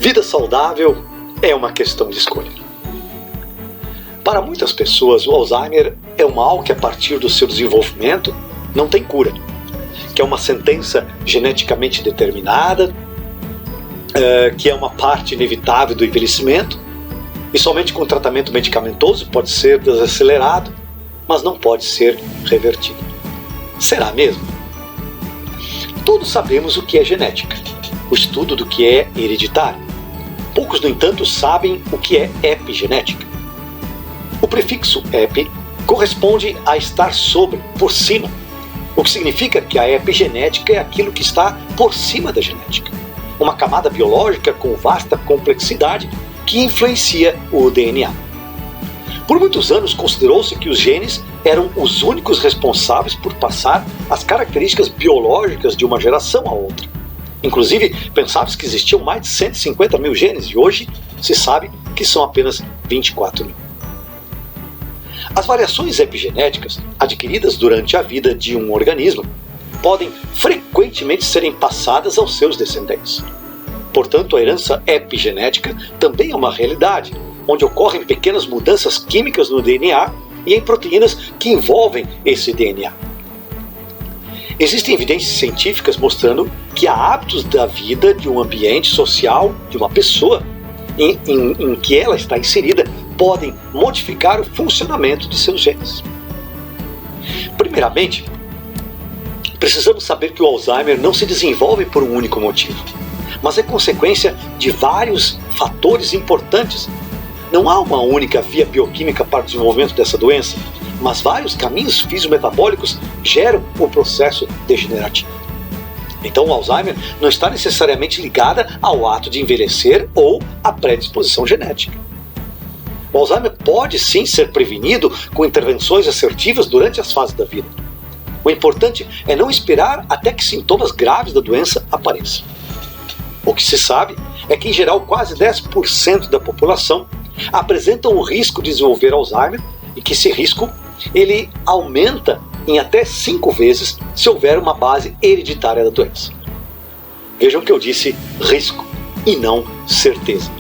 Vida saudável é uma questão de escolha. Para muitas pessoas, o Alzheimer é um mal que, a partir do seu desenvolvimento, não tem cura, que é uma sentença geneticamente determinada, que é uma parte inevitável do envelhecimento, e somente com tratamento medicamentoso pode ser desacelerado, mas não pode ser revertido. Será mesmo? Todos sabemos o que é genética, o estudo do que é hereditário. Poucos, no entanto, sabem o que é epigenética. O prefixo epi corresponde a estar sobre, por cima, o que significa que a epigenética é aquilo que está por cima da genética, uma camada biológica com vasta complexidade que influencia o DNA. Por muitos anos considerou-se que os genes eram os únicos responsáveis por passar as características biológicas de uma geração a outra. Inclusive, pensava-se que existiam mais de 150 mil genes e hoje se sabe que são apenas 24 mil. As variações epigenéticas adquiridas durante a vida de um organismo podem frequentemente serem passadas aos seus descendentes. Portanto, a herança epigenética também é uma realidade, onde ocorrem pequenas mudanças químicas no DNA e em proteínas que envolvem esse DNA. Existem evidências científicas mostrando que há hábitos da vida de um ambiente social, de uma pessoa, em que ela está inserida, podem modificar o funcionamento de seus genes. Primeiramente, precisamos saber que o Alzheimer não se desenvolve por um único motivo, mas é consequência de vários fatores importantes. Não há uma única via bioquímica para o desenvolvimento dessa doença, mas vários caminhos fisiometabólicos geram o processo degenerativo. Então o Alzheimer não está necessariamente ligada ao ato de envelhecer ou à predisposição genética. O Alzheimer pode sim ser prevenido com intervenções assertivas durante as fases da vida. O importante é não esperar até que sintomas graves da doença apareçam. O que se sabe é que, em geral, quase 10% da população apresentam o risco de desenvolver Alzheimer e que esse risco ele aumenta em até 5 vezes se houver uma base hereditária da doença. Vejam que eu disse risco e não certeza.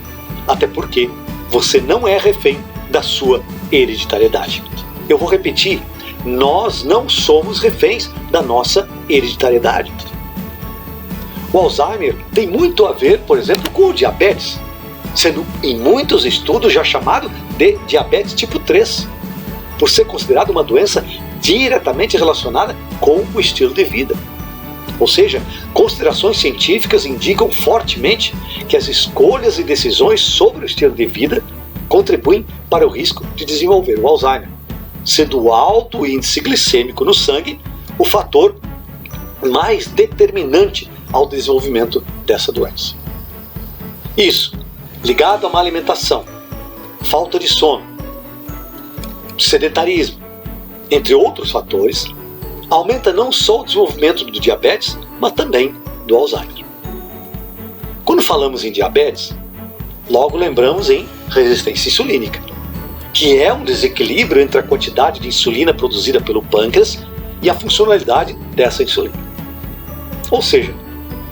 Até porque você não é refém da sua hereditariedade. Eu vou repetir, nós não somos reféns da nossa hereditariedade. O Alzheimer tem muito a ver, por exemplo, com o diabetes, sendo em muitos estudos já chamado de diabetes tipo 3, por ser considerado uma doença diretamente relacionada com o estilo de vida. Ou seja, considerações científicas indicam fortemente que as escolhas e decisões sobre o estilo de vida contribuem para o risco de desenvolver o Alzheimer, sendo o alto índice glicêmico no sangue o fator mais determinante ao desenvolvimento dessa doença. Isso, ligado a má alimentação, falta de sono, sedentarismo, entre outros fatores, aumenta não só o desenvolvimento do diabetes, mas também do Alzheimer. Quando falamos em diabetes, logo lembramos em resistência insulínica, que é um desequilíbrio entre a quantidade de insulina produzida pelo pâncreas e a funcionalidade dessa insulina. Ou seja,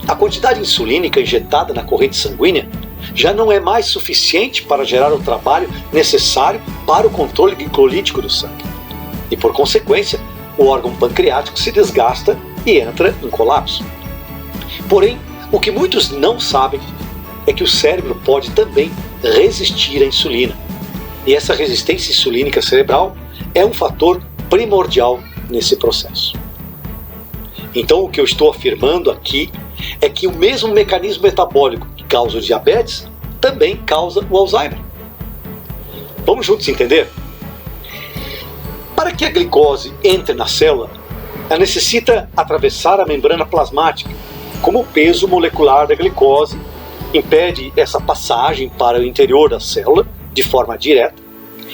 a quantidade insulínica injetada na corrente sanguínea já não é mais suficiente para gerar o trabalho necessário para o controle glicolítico do sangue. E, por consequência, o órgão pancreático se desgasta e entra em colapso. Porém, o que muitos não sabem é que o cérebro pode também resistir à insulina. E essa resistência insulínica cerebral é um fator primordial nesse processo. Então, o que eu estou afirmando aqui é que o mesmo mecanismo metabólico que causa o diabetes também causa o Alzheimer. Vamos juntos entender? Para que a glicose entre na célula, ela necessita atravessar a membrana plasmática, como o peso molecular da glicose impede essa passagem para o interior da célula de forma direta.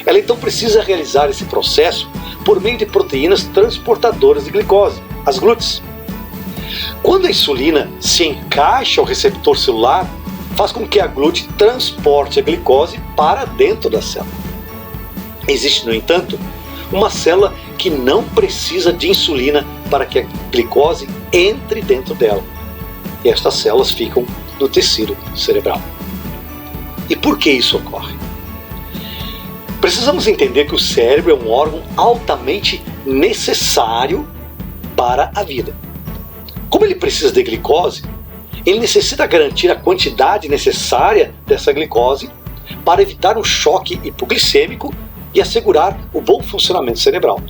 Ela então precisa realizar esse processo por meio de proteínas transportadoras de glicose, as GLUTs. Quando a insulina se encaixa ao receptor celular, faz com que a GLUT transporte a glicose para dentro da célula. Existe, no entanto, uma célula que não precisa de insulina para que a glicose entre dentro dela. E estas células ficam no tecido cerebral. E por que isso ocorre? Precisamos entender que o cérebro é um órgão altamente necessário para a vida. Como ele precisa de glicose, ele necessita garantir a quantidade necessária dessa glicose para evitar um choque hipoglicêmico e assegurar o bom funcionamento cerebral.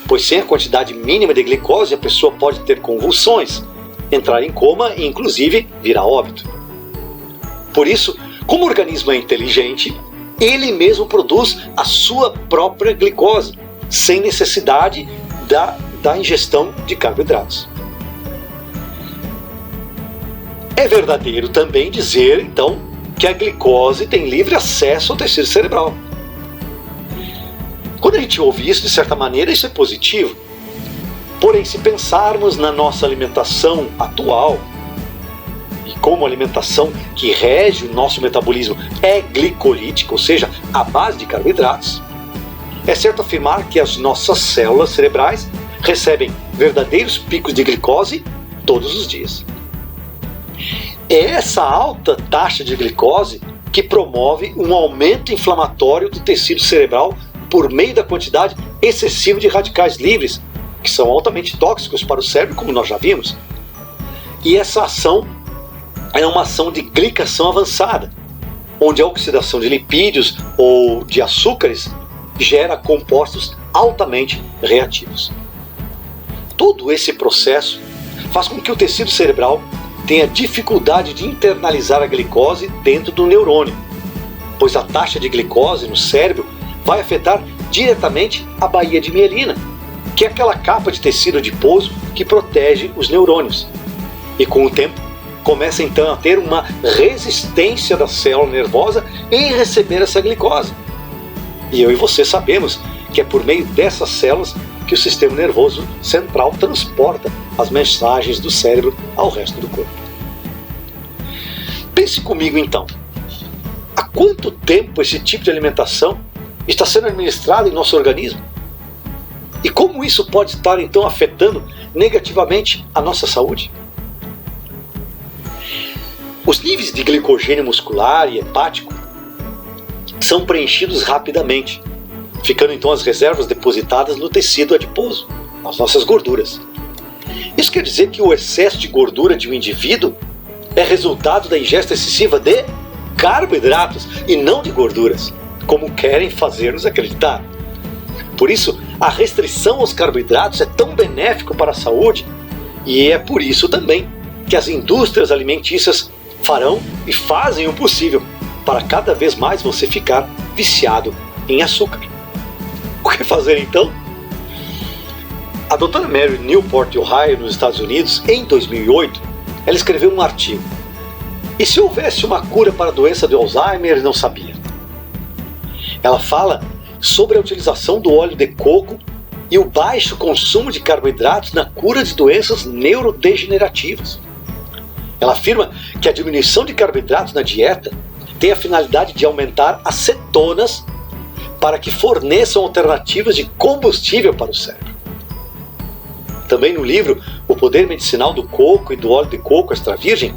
Pois sem a quantidade mínima de glicose, a pessoa pode ter convulsões, entrar em coma e inclusive vir a óbito. Por isso, como o organismo é inteligente, ele mesmo produz a sua própria glicose, sem necessidade da ingestão de carboidratos. É verdadeiro também dizer, então, que a glicose tem livre acesso ao tecido cerebral. Quando a gente ouve isso, de certa maneira, isso é positivo. Porém, se pensarmos na nossa alimentação atual, e como a alimentação que rege o nosso metabolismo é glicolítica, ou seja, à base de carboidratos, é certo afirmar que as nossas células cerebrais recebem verdadeiros picos de glicose todos os dias. É essa alta taxa de glicose que promove um aumento inflamatório do tecido cerebral por meio da quantidade excessiva de radicais livres, que são altamente tóxicos para o cérebro, como nós já vimos. E essa ação é uma ação de glicação avançada, onde a oxidação de lipídios ou de açúcares gera compostos altamente reativos. Todo esse processo faz com que o tecido cerebral tenha dificuldade de internalizar a glicose dentro do neurônio, pois a taxa de glicose no cérebro vai afetar diretamente a baía de mielina, que é aquela capa de tecido adiposo que protege os neurônios. E com o tempo, começa então a ter uma resistência da célula nervosa em receber essa glicose. E eu e você sabemos que é por meio dessas células que o sistema nervoso central transporta as mensagens do cérebro ao resto do corpo. Pense comigo então, há quanto tempo esse tipo de alimentação está sendo administrado em nosso organismo? E como isso pode estar então afetando negativamente a nossa saúde? Os níveis de glicogênio muscular e hepático são preenchidos rapidamente, ficando então as reservas depositadas no tecido adiposo, nas nossas gorduras. Isso quer dizer que o excesso de gordura de um indivíduo é resultado da ingesta excessiva de carboidratos e não de gorduras, como querem fazer-nos acreditar. Por isso, a restrição aos carboidratos é tão benéfico para a saúde, e é por isso também que as indústrias alimentícias farão e fazem o possível para cada vez mais você ficar viciado em açúcar. O que fazer então? A doutora Mary Newport de Ohio, nos Estados Unidos, em 2008, ela escreveu um artigo. E se houvesse uma cura para a doença de Alzheimer, não sabia. Ela fala sobre a utilização do óleo de coco e o baixo consumo de carboidratos na cura de doenças neurodegenerativas. Ela afirma que a diminuição de carboidratos na dieta tem a finalidade de aumentar as cetonas para que forneçam alternativas de combustível para o cérebro. Também no livro O Poder Medicinal do Coco e do Óleo de Coco Extra Virgem,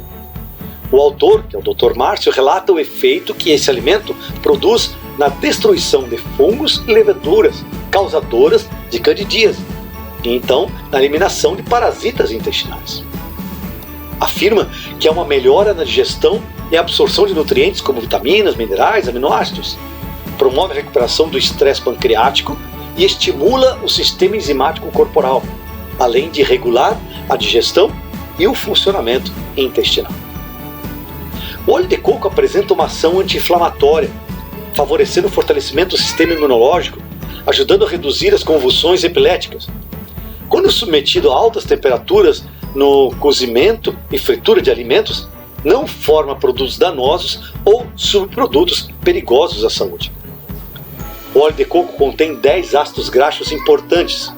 o autor, que é o Dr. Márcio, relata o efeito que esse alimento produz na destruição de fungos e leveduras causadoras de candidíase, e então na eliminação de parasitas intestinais. Afirma que há uma melhora na digestão e absorção de nutrientes como vitaminas, minerais, aminoácidos. Promove a recuperação do estresse pancreático e estimula o sistema enzimático corporal, além de regular a digestão e o funcionamento intestinal. O óleo de coco apresenta uma ação anti-inflamatória, favorecendo o fortalecimento do sistema imunológico, ajudando a reduzir as convulsões epiléticas. Quando submetido a altas temperaturas no cozimento e fritura de alimentos, não forma produtos danosos ou subprodutos perigosos à saúde. O óleo de coco contém 10 ácidos graxos importantes: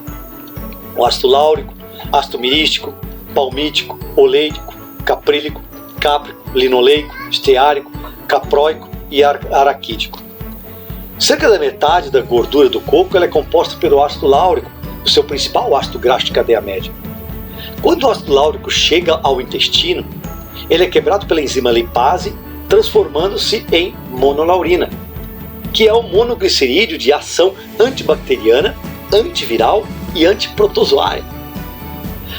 o ácido láurico, ácido mirístico, palmítico, oleico, caprílico, cáprico, linoleico, esteárico, caproico e araquídico. Cerca da metade da gordura do coco ela é composta pelo ácido láurico, o seu principal ácido graxo de cadeia média. Quando o ácido láurico chega ao intestino, ele é quebrado pela enzima lipase transformando-se em monolaurina, que é o monoglicerídeo de ação antibacteriana, antiviral e antiprotozoária.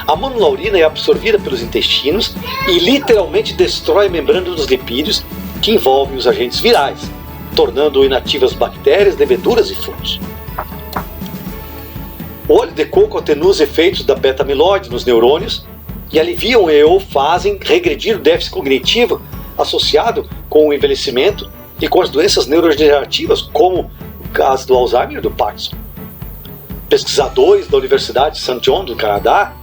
A monolaurina é absorvida pelos intestinos e literalmente destrói a membrana dos lipídios que envolvem os agentes virais, tornando inativas bactérias, leveduras e fungos. O óleo de coco atenua os efeitos da beta-amiloide nos neurônios e aliviam ou fazem regredir o déficit cognitivo associado com o envelhecimento e com as doenças neurodegenerativas, como o caso do Alzheimer e do Parkinson. Pesquisadores da Universidade de St. John, do Canadá,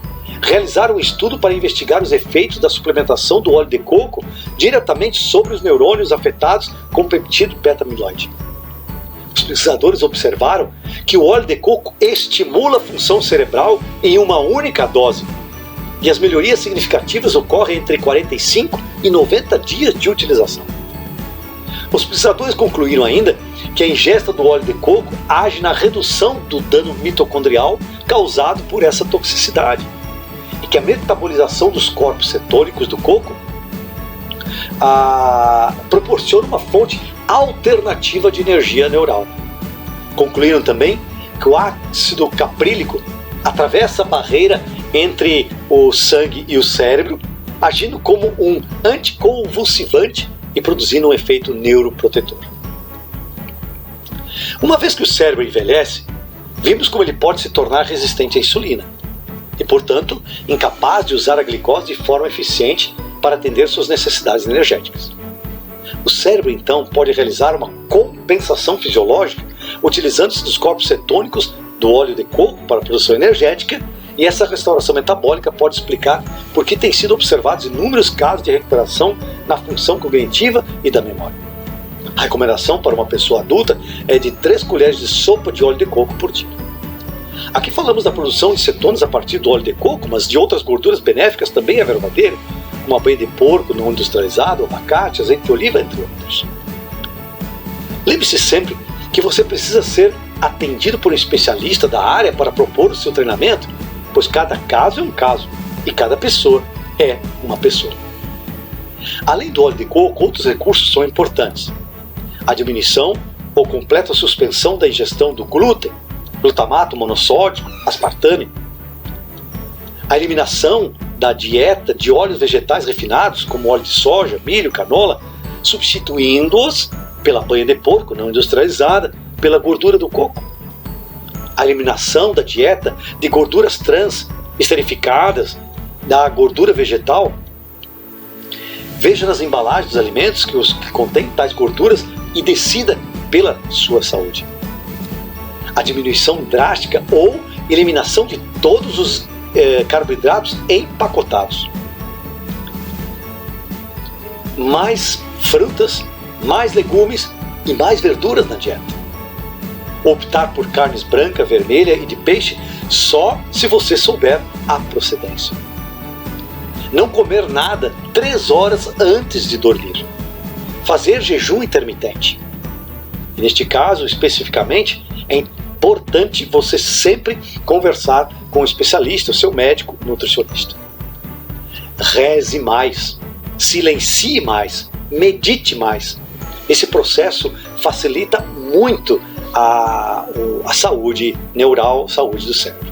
realizaram um estudo para investigar os efeitos da suplementação do óleo de coco diretamente sobre os neurônios afetados com o peptídeo beta-amiloide. Os pesquisadores observaram que o óleo de coco estimula a função cerebral em uma única dose, e as melhorias significativas ocorrem entre 45 e 90 dias de utilização. Os pesquisadores concluíram ainda que a ingesta do óleo de coco age na redução do dano mitocondrial causado por essa toxicidade, e que a metabolização dos corpos cetônicos do coco proporciona uma fonte alternativa de energia neural. Concluíram também que o ácido caprílico atravessa a barreira entre o sangue e o cérebro, agindo como um anticonvulsivante e produzindo um efeito neuroprotetor. Uma vez que o cérebro envelhece, vimos como ele pode se tornar resistente à insulina e, portanto, incapaz de usar a glicose de forma eficiente para atender suas necessidades energéticas. O cérebro, então, pode realizar uma compensação fisiológica utilizando-se dos corpos cetônicos do óleo de coco para a produção energética, e essa restauração metabólica pode explicar por que têm sido observados inúmeros casos de recuperação na função cognitiva e da memória. A recomendação para uma pessoa adulta é de 3 colheres de sopa de óleo de coco por dia. Aqui falamos da produção de cetonas a partir do óleo de coco, mas de outras gorduras benéficas também é verdadeiro, como a banha de porco não industrializado, abacate, azeite de oliva, entre outros. Lembre-se sempre que você precisa ser atendido por um especialista da área para propor o seu treinamento, pois cada caso é um caso e cada pessoa é uma pessoa. Além do óleo de coco, outros recursos são importantes. A diminuição ou completa suspensão da ingestão do glúten, glutamato monossódico, aspartame. A eliminação da dieta de óleos vegetais refinados, como óleo de soja, milho, canola, substituindo-os pela banha de porco não industrializada, pela gordura do coco. A eliminação da dieta de gorduras trans esterificadas, da gordura vegetal. Veja nas embalagens dos alimentos que contêm tais gorduras e decida pela sua saúde. A diminuição drástica ou eliminação de todos os carboidratos empacotados. Mais frutas, mais legumes e mais verduras na dieta. Optar por carnes branca, vermelha e de peixe só se você souber a procedência. Não comer nada 3 horas antes de dormir. Fazer jejum intermitente. E neste caso, especificamente, é importante você sempre conversar com um especialista, o seu médico nutricionista. Reze mais, silencie mais, medite mais. Esse processo facilita muito a saúde neural, saúde do cérebro.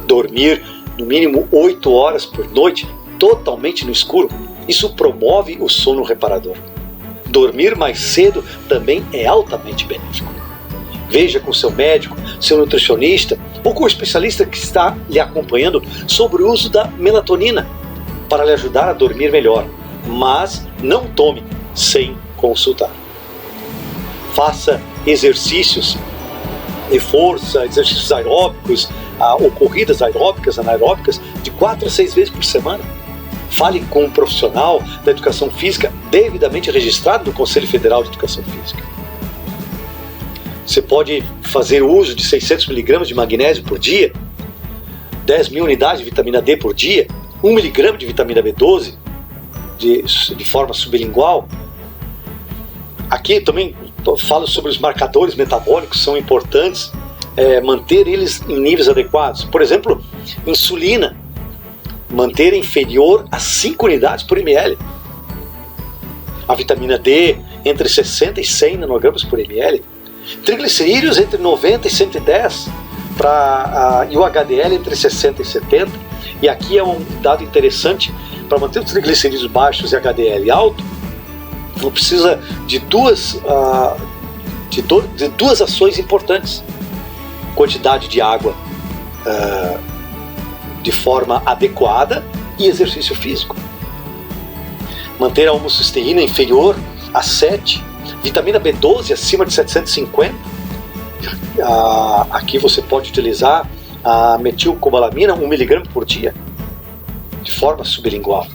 Dormir no mínimo 8 horas por noite, totalmente no escuro, isso promove o sono reparador. Dormir mais cedo também é altamente benéfico. Veja com seu médico, seu nutricionista ou com o especialista que está lhe acompanhando sobre o uso da melatonina para lhe ajudar a dormir melhor, mas não tome sem consultar. Faça exercícios de força, exercícios aeróbicos ou corridas aeróbicas, anaeróbicas de 4 a 6 vezes por semana. Fale com um profissional da educação física devidamente registrado no Conselho Federal de Educação Física. Você pode fazer uso de 600 mg de magnésio por dia, 10.000 unidades de vitamina D por dia, 1 mg de vitamina B12 de forma sublingual. Aqui também falo sobre os marcadores metabólicos, são importantes manter eles em níveis adequados. Por exemplo, insulina, manter inferior a 5 unidades por ml. A vitamina D entre 60 e 100 nanogramas por ml. Triglicerídeos entre 90 e 110 e o HDL entre 60 e 70. E aqui é um dado interessante: para manter os triglicerídeos baixos e HDL alto, não precisa de duas ações importantes: quantidade de água de forma adequada e exercício físico. Manter a homocisteína inferior a 7, vitamina B12 acima de 750. Aqui você pode utilizar a metilcobalamina 1 mg por dia, de forma sublingual.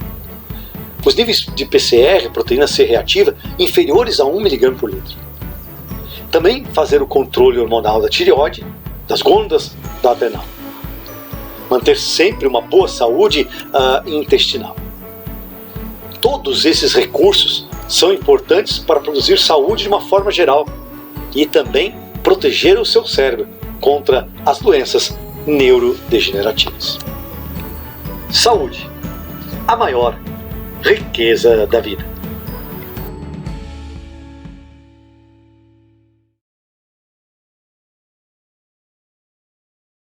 Os níveis de PCR, proteína C reativa, inferiores a 1 mg por litro. Também fazer o controle hormonal da tireoide, das glândulas, da adrenal. Manter sempre uma boa saúde intestinal. Todos esses recursos são importantes para produzir saúde de uma forma geral e também proteger o seu cérebro contra as doenças neurodegenerativas. Saúde, a maior riqueza da vida.